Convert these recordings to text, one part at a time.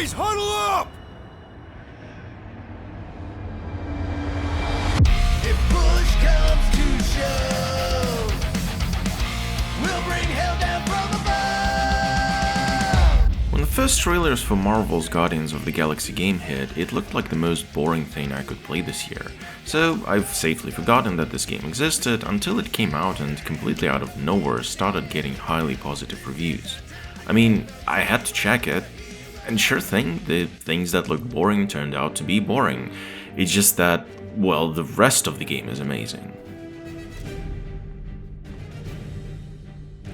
Guys, huddle up! If push comes to shove, we'll bring hell down from above. When the first trailers for Marvel's Guardians of the Galaxy game hit, it looked like the most boring thing I could play this year. So I've safely forgotten that this game existed until it came out and completely out of nowhere started getting highly positive reviews. I mean, I had to check it, and sure thing, the things that look boring turned out to be boring. It's just that, well, the rest of the game is amazing.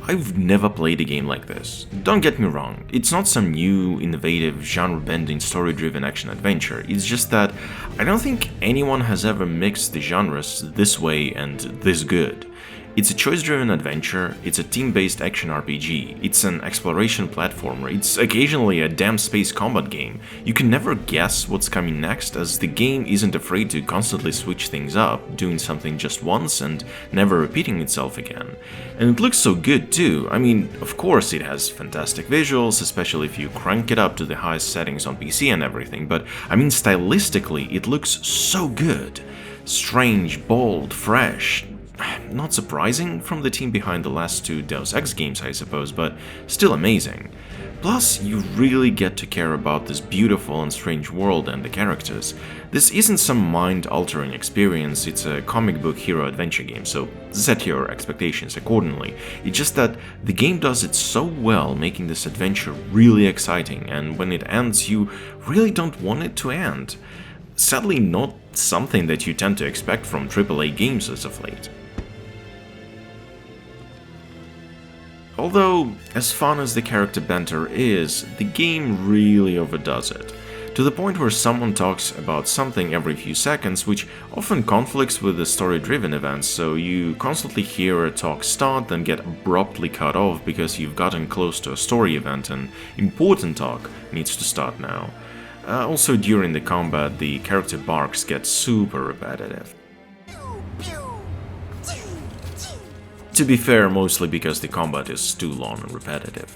I've never played a game like this. Don't get me wrong, it's not some new, innovative, genre-bending, story-driven action-adventure, it's just that I don't think anyone has ever mixed the genres this way and this good. It's a choice-driven adventure, it's a team-based action RPG, it's an exploration platformer, it's occasionally a damn space combat game. You can never guess what's coming next, as the game isn't afraid to constantly switch things up, doing something just once and never repeating itself again. And it looks so good too. I mean, of course it has fantastic visuals, especially if you crank it up to the highest settings on PC and everything, but I mean stylistically it looks so good. Strange, bold, fresh. Not surprising from the team behind the last two Deus Ex games, I suppose, but still amazing. Plus, you really get to care about this beautiful and strange world and the characters. This isn't some mind-altering experience, it's a comic book hero adventure game, so set your expectations accordingly. It's just that the game does it so well, making this adventure really exciting, and when it ends, you really don't want it to end. Sadly, not something that you tend to expect from AAA games as of late. Although, as fun as the character banter is, the game really overdoes it, to the point where someone talks about something every few seconds, which often conflicts with the story-driven events, so you constantly hear a talk start then get abruptly cut off because you've gotten close to a story event and important talk needs to start now. Also, during the combat, the character barks get super repetitive. To be fair, mostly because the combat is too long and repetitive.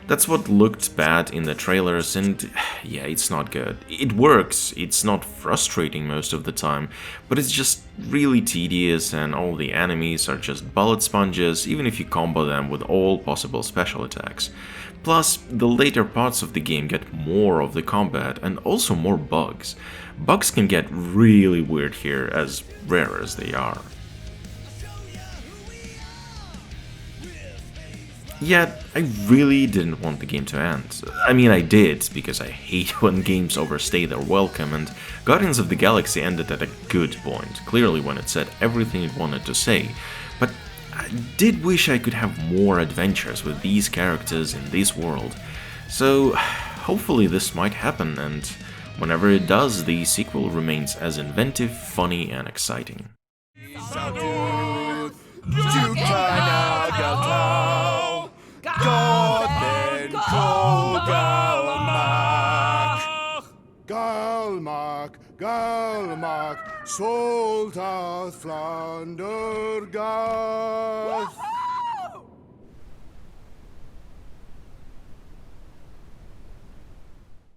That's what looked bad in the trailers, and yeah, it's not good. It works, it's not frustrating most of the time, but it's just really tedious and all the enemies are just bullet sponges, even if you combo them with all possible special attacks. Plus, the later parts of the game get more of the combat and also more bugs. Bugs can get really weird here, as rare as they are. Yet, I really didn't want the game to end. I mean, I did, because I hate when games overstay their welcome, and Guardians of the Galaxy ended at a good point, clearly when it said everything it wanted to say. But I did wish I could have more adventures with these characters in this world. So, hopefully this might happen, and whenever it does, the sequel remains as inventive, funny, and exciting. Galmak, Soldaat Vlaanderen gaat.